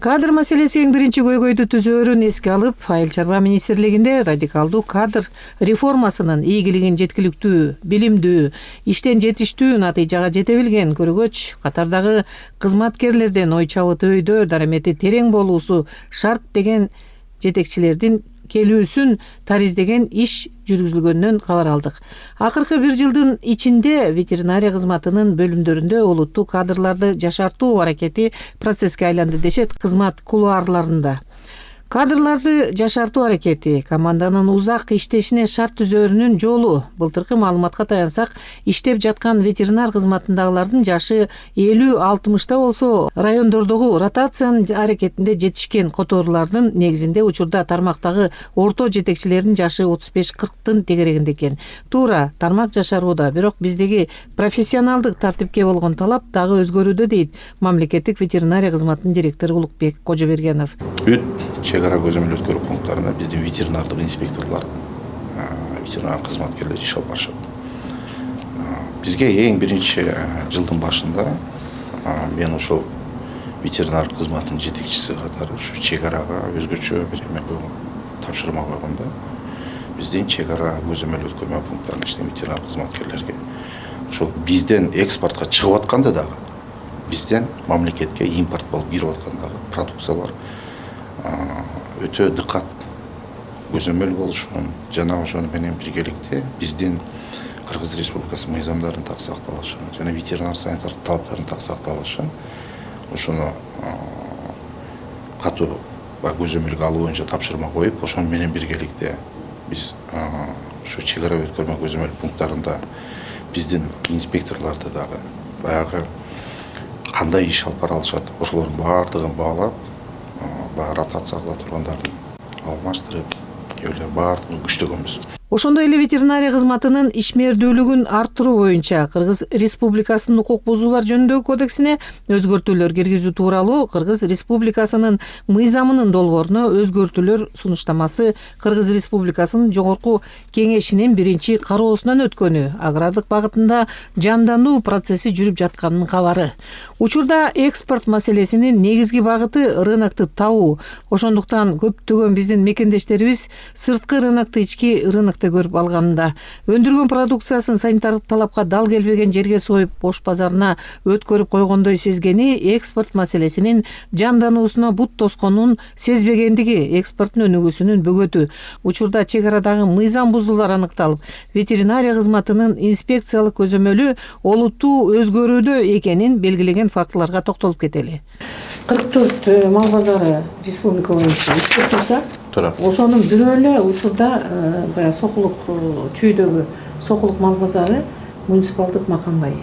Кадр маселеси эң биринчи көйгөйдү түзөөрүн эске алып, Айыл чарба министрлигинде радикалдуу кадр реформасынын ийгилигин жеткиликтүү, билимдүү, иштен жетиштүү натыйжага жете билген көрөгөч катардагы кызматкерлерден ой чабыт өйдө дарамети терең болуусу шарт деген жетекчилердин келүүсүн тариздеген иш жүргүзүлгөнүнөн кабар алдык. Акыркы бир жылдын ичинде ветеринария кызматынын бөлүмдөрүндө олуттуу кадрларды жашартуу аракети процесске айланды дешет кызмат кулуарларында. Кадрларды жашартуу аракети команданын узак иштешине шарт түзөөрүнүн жолу. Былтыркы маалыматка таянсак, иштеп жаткан ветеринар кызматындагылардын жашы 50-60 болсо, райондордогу ротациянын аракетинде жетишкен которуулардын негизинде учурда тармактагы орто жетекчилердин жашы 35-40 тегерегинде экен. Туура, тармак жашарууда, бирок биздеги профессионалдык тартипке болгон талап дагы өзгөрүүдө дейт мамлекеттик ветеринария кызматынын директору Улукбек Кожобергенов. Чегара көзөмөл өткөрүү пункттарына биздин ветеринардык инспекторлор, ветеринар кызматкерлер иш алып барышат. Бизге эң биринчи жылдын башында мен ошол ветеринар кызматынын жетекчиси катары ушу чегарага өзгөчө бир эме койгон, тапшырма койгондо биздин чегара көзөмөл өткөрмө пункттарына иштеген ветеринар кызматкерлерге ошол бизден экспортко чыгып атканда дагы бизден мамлекетке импорт болуп кирип аткандагы продукциялар өтө дыкат көзөмөл болушун жана ошону менен биргеликте биздин Кыргыз Республикасы мыйзамдарын так сакталышын жана ветеринар санитардык талаптарын так сакталышын ошону катуу көзөмөлгө алуу боюнча тапшырма коюп, ошону менен биргеликте биз ушу чегара өткөрмө көзөмөл пункттарында биздин инспекторлорду дагы баягы кандай иш алып бара алышат, ошолордун баардыгын баалап, ротация кыла тургандарын алмаштырып, кээ баардыгын күчтөгөнбүз. Ошондой эле ветеринария кызматынын ишмердүүлүгүн арттыруу боюнча Кыргыз Республикасынын укук бузуулар жөнүндөгү кодексине өзгөртүүлөр киргизүү тууралуу Кыргыз Республикасынын мыйзамынын долбооруна өзгөртүүлөр сунуштамасы Кыргыз Республикасынын жогорку кеңешинин биринчи кароосунан өткөнү, агрардык багытында жандануу процесси жүрүп жатканынын кабары. Учурда экспорт маселесинин негизги багыты рынокты табуу. Ошондуктан көптөгөн биздин мекендештерибиз сырткы рынокты ички рынокто көрүп алганында, өндүргөн продукциясын санитардык талапка дал келбеген жерге союп, бош базарына өткөрүп койгондой сезгени экспорт маселесинин жандануусуна бут тосконун сезбегендиги экспорттун өнүгүүсүнүн бөгөтү. Учурда чегарадагы мыйзам бузуулар аныкталып, ветеринария кызматынын инспекциялык көзөмөлү олуттуу өзгөрүүдө экенин белгилеген фактыларга токтолуп кетели. 44 мал базары республика боюнча иштеп турса, ошонун бирөө эле учурда баягы Сокулук чүйдөгү Сокулук мал базары муниципалдык макамбай.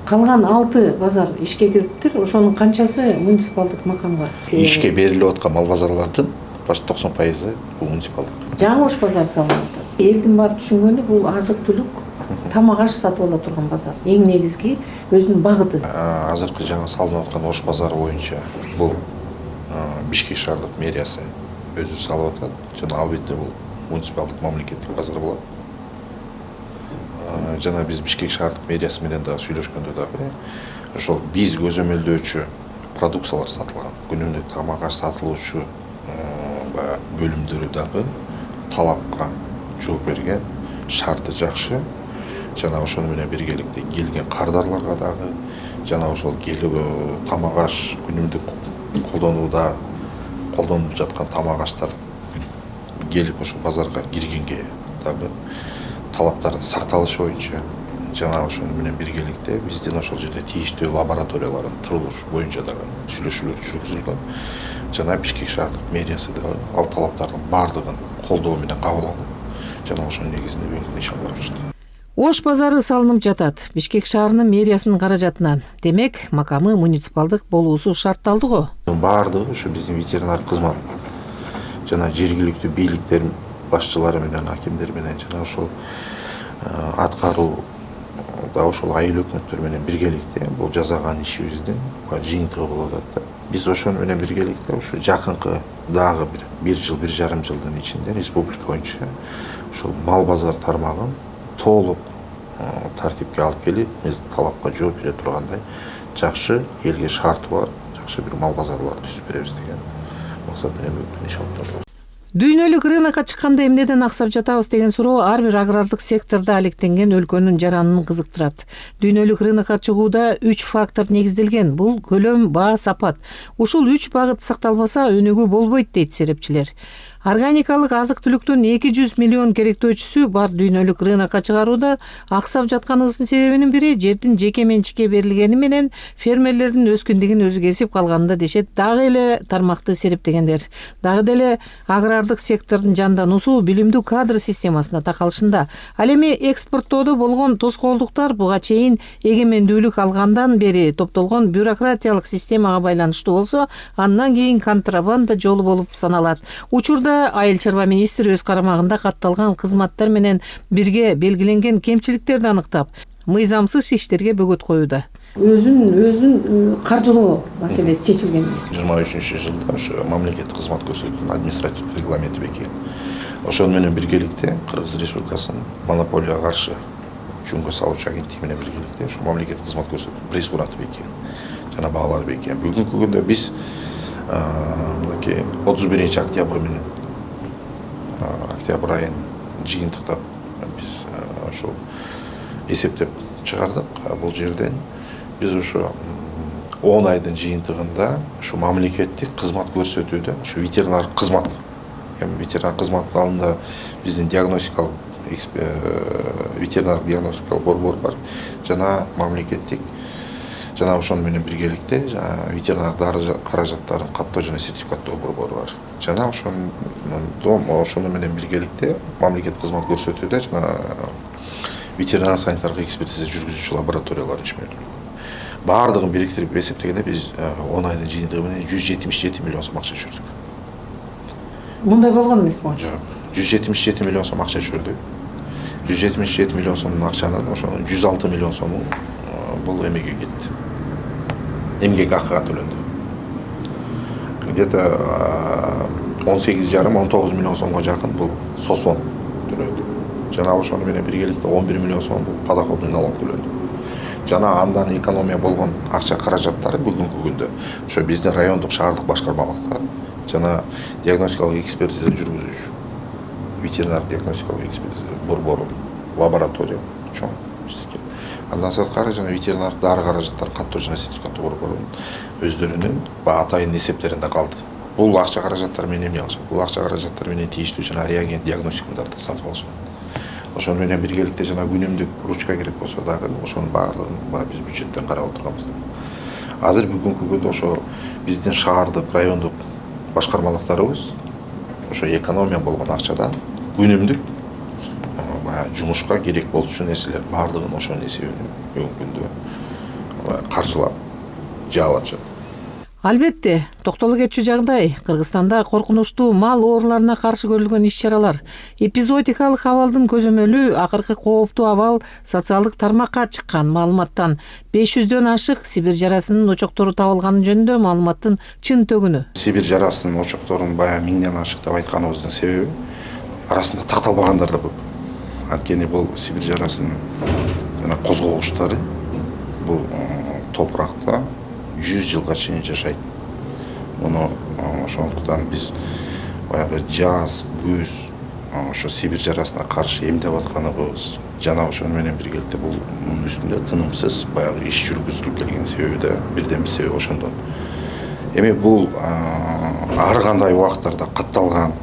Калган 6 базар ишке кириптир. Ошонун канчасы муниципалдык макамга? Ишке берилип аткан мал базарлардын баш 90% бул муниципалдык. Жаңы бош базар салынды. Элдин баары түшүнгөнү бул азык-түлүк, тамак аш сатып ала турган базар. Эң негизги өзүнүн багыты. Азыркы жаңы салынып аткан ош базары боюнча бул Бишкек шаардык мэриясы өзү салып атат. Жана албетте бул муниципалдык мамлекеттик базар болот. Жана биз Бишкек шаардык мэриясы менен дагы сүйлөшкөндө дагы ошол биз көзөмөлдөөчү продукциялар сатылган, күнүмдүк тамак аш сатылуучу бөлүмдөрү дагы талапка жооп берген, шарты жакшы. Жана ошону менен биргеликте келген кардарларга дагы жана ошол тамак аш күнүмдүк колдонуп жаткан тамак аштар келип ошол базарга киргенге дагы талаптар сакталышы боюнча жана ошону менен биргеликте биздин ошол жерде тийиштүү лабораториялардын турулуш боюнча дагы сүйлөшүүлөр жүргүзүлгөн. Жана Бишкек шаардык мэриясы дагы ал талаптардын баардыгын колдоо менен кабыл алып жана ошонун негизинде бүгүнкү иш алып барышты. Ош базары салынып жатат. Бишкек шаарынын мэриясынын каражатынан. Демек, макамы муниципалдык болуусу шартталды го. Баардыгы ушу биздин ветеринар кызмат жана жергиликтүү бийликтер башчылары менен, акимдер менен жана ошол аткаруу да ошол айыл өкмөттөр менен биргеликте бул жасаган ишибиздин жыйынтыгы болуп атат. Биз ошону менен биргеликте ушу жакынкы дагы бир жыл, 1,5 жылдын ичинде республика боюнча ушул мал базар тармагын толук тартипке алып келип, биз талапка жооп бере тургандай жакшы элге шарты бар, жакшы бир мал базарларды түзүп беребиз деген максат менен иш алып жатабыз. Дүйнөлүк рынокко чыкканда эмнеден аксап жатабыз деген суроо ар бир агрардык сектордо алектенген өлкөнүн жаранын кызыктырат. Дүйнөлүк рынокко чыгууда 3 фактор негизделген. Бул көлөм, баа, сапат. Ушул 3 багыт сакталбаса өнүгүү болбойт дейт серепчилер. Органикалык азык-түлүктүн 200 миллион керектөөчүсү бар дүйнөлүк рынокко чыгарууда аксап жатканыбыздын себебинин бири жердин жеке менчикке берилгени менен фермерлердин өскүндүгүн өзү кесип калганында дешет. Дагы эле тармакты серептегендер. Дагы деле агрардык сектордун жандануусу билимдүү кадр системасына такалышында. Ал эми экспорттоодо болгон тоскоолдуктар буга чейин эгемендүүлүк алгандан бери топтолгон бюрократиялык системага байланыштуу болсо, андан кийин контрабанда жолу болуп саналат. Учурда Айыл чарба министри өз карамагында катталган кызматтар менен бирге белгиленген кемчиликтерди аныктап, мыйзамсыз иштерге бөгөт коюуда. Өзүн каржылоо маселеси чечилген эмес. 23 жылда ошо мамлекеттик кызмат көрсөтүүнүн административдик регламенти бекиген. Ошону менен биргеликте Кыргыз Республикасынын монополияга каршы жөнгө салуучу агенттиги менен биргеликте ошо мамлекеттик кызмат көрсөтүү прейскуранты бекиген. Жана баалар бекиген. Бүгүнкү күндө биз 31 октябрь менен октябрь айын жыйынтыктап биз ошол эсептеп чыгардык. Бул жерден биз ошо 10 айдын жыйынтыгында ошо мамлекеттик кызмат көрсөтүүдө ошо ветеринар кызмат, ветеринар кызмат алымында биздин диагностикалык ветеринар диагностикалык борбор бар. Жана мамлекеттик жана ошону менен биргеликте ветеринар дары каражаттарын каттоо жана сертификаттоо борбору бар. Жана ошону менен биргеликте мамлекеттик кызмат көрсөтүүдө жана ветеринар санитардык экспертиза жүргүзүүчү лабораториялар ишмердүүлүгү. Баардыгын бириктирип эсептегенде биз 10 айдын жыйынтыгы менен 177 миллион сом акча чөйдүк. Мындай болгон эмес болчу. Жок, 177 миллион сом акча чөйдүк. 177 миллион сомдун акчанын ошонун 106 миллион сому бул эмеге кетти. Эмгек акыга төлөндү. Где-то 18,5-19 миллион сомго жакын бул сосвон төлөндү. Жана ошону менен биргеликте 11 миллион сом бул подоходный налог төлөндү. Жана андан экономия болгон акча каражаттары бүгүнкү күндө ошо биздин райондук шаардык башкармалыктар жана диагностикалык экспертиза жүргүзүүчү ветеринар диагностикалык экспертиза борбору лаборатория чоң бизге. Андан сырткары жана ветеринар дары каражаттар каттоо жана сертификаттоо борборунун өздөрүнүн атайын эсептеринде калды. Бул акча каражаттар менен эмне кылышат? Бул акча каражаттар менен тийиштүү жана реагент диагностикумдарды сатып алышат. Ошону менен биргеликте жана күнүмдүк ручка керек болсо дагы ошонун баардыгын биз бюджеттен карап отурганбыз. Азыр бүгүнкү күндө ошо биздин шаардык, райондук башкармалыктарыбыз ошо экономия болгон акчадан күнүмдүк жумушка керек болчу нерселер баардыгын ошонун эсебинен бүгүнкү күндө каржылап жаап атышат. Албетте, токтоло кетчү жагдай Кыргызстанда коркунучтуу мал ооруларына каршы көрүлгөн иш-чаралар, эпизоотикалык абалдын көзөмөлү, акыркы кооптуу абал социалдык тармакка чыккан маалыматтан 500дөн ашык Сибирь жарасынын очоктору табылганы жөнүндө маалыматтын чын төгүнү. Сибирь жарасынын очокторун баягы 1000ден ашык деп айтканыбыздын себеби арасында такталбагандар да көп. Анткени бул Сибирь жарасынын жана козгогучтары бул топуракта 100 жылга чейин жашайт. Муну ошондуктан биз баягы жаз, күз ошо Сибирь жарасына каршы эмдеп атканыбыз жана ошону менен биргеликте бунун үстүндө тынымсыз баягы иш жүргүзүлүп келген себеби да бирден бир себеп ошондон. Эми бул ар кандай убакыттарда катталган,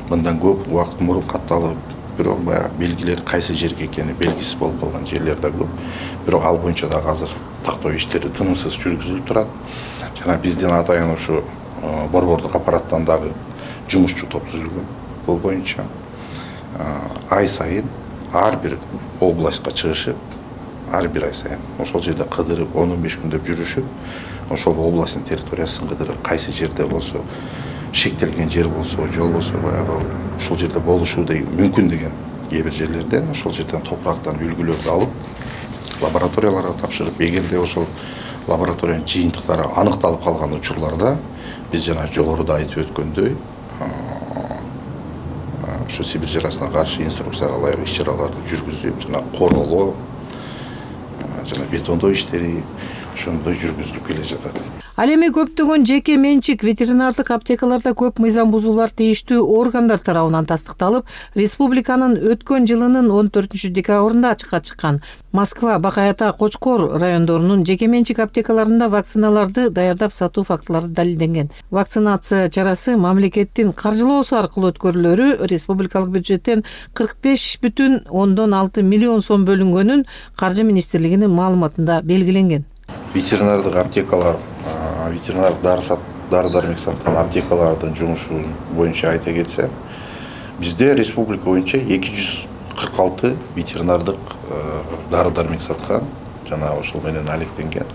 мындан көп убакыт мурун катталып, бирок баягы белгилер кайсы жерге экени белгисиз болуп калган жерлер да көп. Бирок ал боюнча дагы азыр тактоо иштери тынымсыз жүргүзүлүп турат. Жана биздин атайын ушу борбордук аппараттан дагы жумушчу топ түзүлгөн. Бул боюнча ай сайын ар бир областка чыгышып, ар бир ай сайын ошол жерде кыдырып 10-15 күндөп жүрүшүп, ошол областтын территориясын кыдырып, кайсы жерде болсо шектелген жер болсо, жол болсо баягы ушул жерде болушу мүмкүн деген кээ бир жерлерден ошол жерден топурактан үлгүлөрдү алып лабораторияларга тапшырып, эгерде ошол лабораториянын жыйынтыктары аныкталып калган учурларда биз жана жогоруда айтып өткөндөй ошо Сибирь жарасына каршы инструкцияга ылайык иш-чараларды жүргүзүп, жана королоо жана бетондоо иштери ошондой жүргүзүлүп келе жатат. Ал эми көптөгөн жеке менчик ветеринардык аптекаларда көп мыйзам бузуулар тийиштүү органдар тарабынан тастыкталып, республиканын өткөн жылынын 14-декабрында ачыкка чыккан. Москва, Бакай Ата, Кочкор райондорунун жеке менчик аптекаларында вакциналарды даярдап сатуу фактылары далилденген. Вакцинация чарасы мамлекеттин каржылоосу аркылуу өткөрүлөрү республикалык бюджеттен 45,6 миллион сом бөлүнгөнүн Каржы министрлигинин маалыматында белгиленген. Ветеринардык аптекалар, ветеринардык дары-дармек саткан аптекалардын жумушу боюнча айта кетсек, бизде республика боюнча 246 ветеринардык дары-дармек саткан жана ошол менен алектенген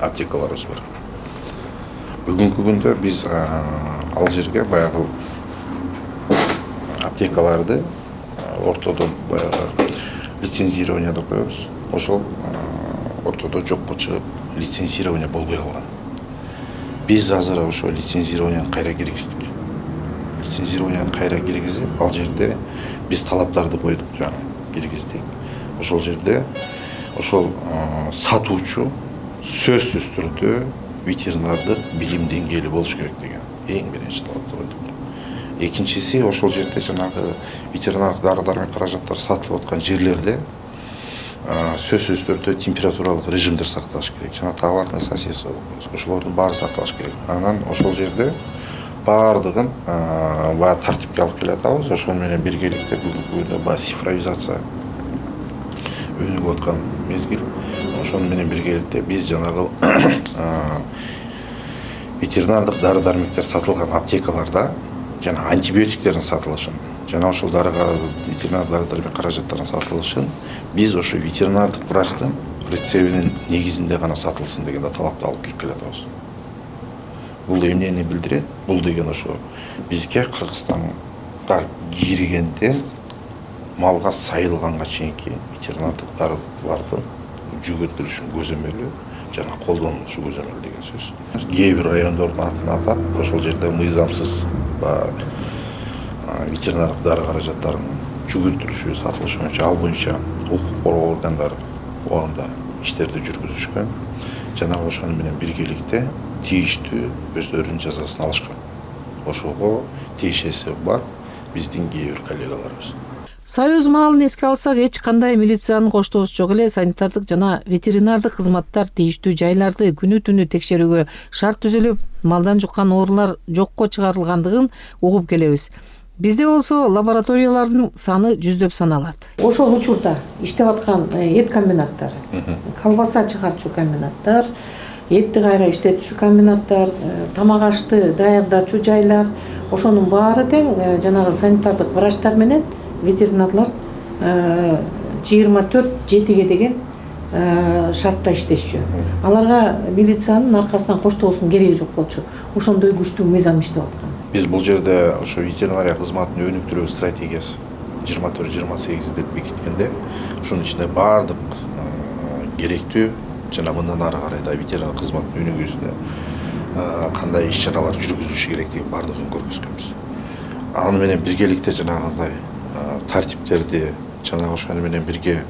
аптекаларыбыз бар. Бүгүнкү күндө биз ал жерге баягы аптекаларды ортодон лицензирование деп коебуз. Ошол ортодо жокко чыгып лицензирование болбой калган. Биз азыр ошо лицензированияны кайра киргиздик. Лицензированияны кайра киргизип, ал жерде биз талаптарды койдук, жана киргиздик. Ошол жерде ошол сатуучу сөзсүз түрдө ветеринардык билим деңгээли болуш керек деген эң биринчи талапты койдук. Экинчиси, ошол жерде жанагы ветеринардык дары-дармек каражаттары сатылып аткан жерлерде сөзсүз түрдө температуралык режимдер сакталыш керек. Жана товарный соседство, ошолордун баары сакталыш керек. Анан ошол жерде баардыгын баягы тартипке алып келатабыз. Ошол менен биргеликте бүгүнкү күндө баягы цифровизация өнүгүп аткан мезгил. Ошону менен биргеликте биз жанагы ветеринардык дары-дармектер сатылган аптекаларда жана антибиотиктердин сатылышын, жана ошол ветеринардык дары-дармек каражаттарынын сатылышын биз ошо ветеринардык врачтын рецебинин негизинде гана сатылсын деген талапты алып кирип келатабыз. Бул эмнени билдирет? Бул деген ошо бизге Кыргызстанга киргенден малга сайылганга чейинки ветеринардык дарылардын жүгүртүлүшүн көзөмөлү жана колдонулушу көзөмөлү деген сөз. Кээ бир райондордун атын атап, ошол жерде мыйзамсыз ветеринардык дары каражаттарынын жүгүртүлүшү, сатылышы боюнча ал боюнча укук коргоо органдары убагында иштерди жүргүзүшкөн. Жана ошону менен биргеликте тийиштүү өздөрүнүн жазасын алышкан. Ошого тиешеси бар биздин кээ бир коллегаларыбыз. Союз маалын эске алсак, эч кандай милициянын коштоосу жок эле санитардык жана ветеринардык кызматтар тийиштүү жайларды күнү-түнү текшерүүгө шарт түзүлүп, малдан жуккан оорулар жокко чыгарылгандыгын угуп келебиз. Бизде болсо лабораториялардын саны жүздөп саналат. Ошол учурда иштеп аткан эт комбинаттары, колбаса чыгарчу комбинаттар, этти кайра иштетүүчү комбинаттар, тамак ашты даярдачу жайлар, ошонун баары тең жанагы санитардык врачтар менен ветеринарлар 24/7 деген шартта иштешчү. Аларга милициянын аркасынан коштоосунун кереги жок болчу. Ошондой күчтүү мыйзам иштеп аткан. Биз бул жерде ошо ветеринария кызматын өнүктүрүү стратегиясы 24-28 деп бекиткенде, ошонун ичинде баардык керектүү жана мындан ары карай да ветеринар кызматтын өнүгүүсүнө кандай иш-чаралар жүргүзүлүшү керектигин баардыгын көргөзгөнбүз. Аны менен биргеликте жанагындай тартиптерди жана ошону менен бирге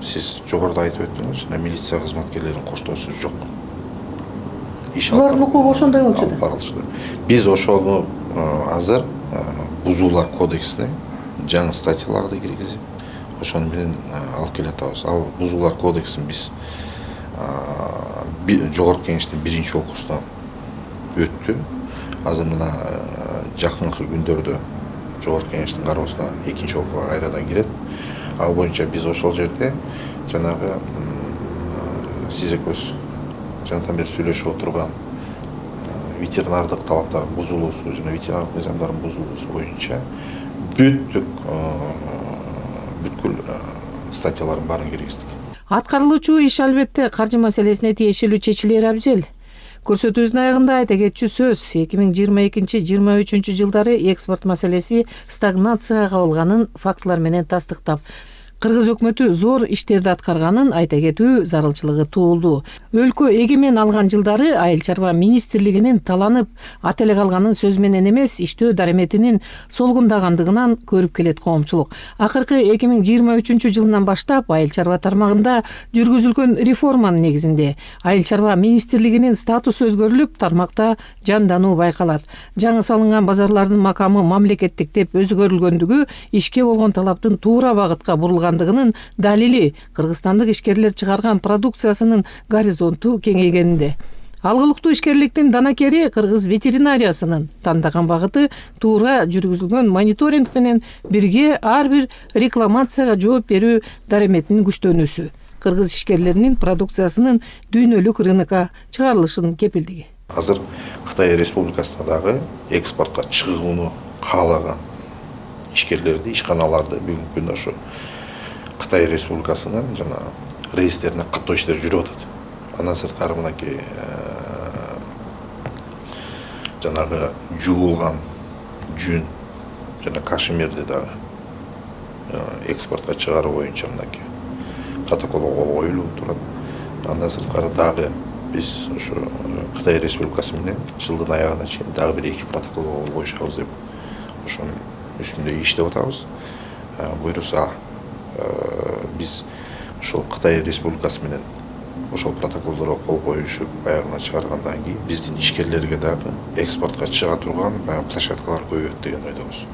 сиз жогоруда айтып өттүңүз, жана милиция кызматкерлеринин коштоосу жок. Булардын укугу ошондой болчу да. Биз ошону азыр бузуулар кодексине жаңы статьяларды киргизип, ошону менен алып келатабыз. Ал бузуулар кодексин биз жогорку кеңештин биринчи окуусунан өттү. Азыр мына жакынкы күндөрдө жогорку кеңештин кароосуна экинчи окууга кайрадан кирет. Ал боюнча биз ошол жерде жанагы сиз экөөбүз жанатан бери сүйлөшүп отурган ветеринардык талаптардын бузулуусу жана ветеринардык мыйзамдардын бузулуусу боюнча бүткүл статьялардын баарын киргиздик. Аткарылуучу иш албетте каржы маселесине тиешелүү чечилери абзел. Көрсөтүүбүздүн аягында айта кетчү сөз 2022-2023 жылдары экспорт маселеси стагнацияга кабылганын фактылар менен тастыктап, Кыргыз өкмөтү зор иштерди аткарганын айта кетүү зарылчылыгы туулду. Өлкө эгемен алган жылдары Айыл чарба министрлигинин таланып ат эле калганын сөз менен эмес, иштөө дареметинин солгундагандыгынан көрүп келет коомчулук. Акыркы 2023 жылынан баштап айыл чарба тармагында жүргүзүлгөн реформанын негизинде Айыл чарба министрлигинин статусу өзгөрүлүп, тармакта жандануу байкалат. Жаңы салынган базарлардын макамы мамлекеттик деп өзгөрүлгөндүгү ишке болгон талаптын туура багытка бурулгандыгынын далили кыргызстандык ишкерлер чыгарган продукциясынын горизонту кеңейгенинде. Алгылыктуу ишкерликтин данакери кыргыз ветеринариясынын тандаган багыты туура жүргүзүлгөн мониторинг менен бирге ар бир рекламацияга жооп берүү дареметинин күчтөнүүсү, кыргыз ишкерлеринин продукциясынын дүйнөлүк рынокко чыгарылышынын кепилдиги. Азыр Кытай Республикасына дагы экспортко чыгууну каалаган ишкерлерди, ишканаларды бүгүнкү күндө ошо Кытай Республикасынын жана рейстерине каттоо иштери жүрүп атат. Андан сырткары мынакей жанагы жуулган жүн жана кашмирди дагы экспортко чыгаруу боюнча мынакей протокол кол коюлуп турат. Андан сырткары дагы биз ошо Кытай Республикасы менен жылдын аягына чейин дагы бир 2 протокол кол коюшабыз деп ошонун үстүндө иштеп атабыз. Буюрса биз ошол Кытай Республикасы менен ошол протоколдорго кол коюшуп аягына чыгаргандан кийин биздин ишкерлерге дагы экспортко чыга турган площадкалар көбөйөт деген ойдобуз.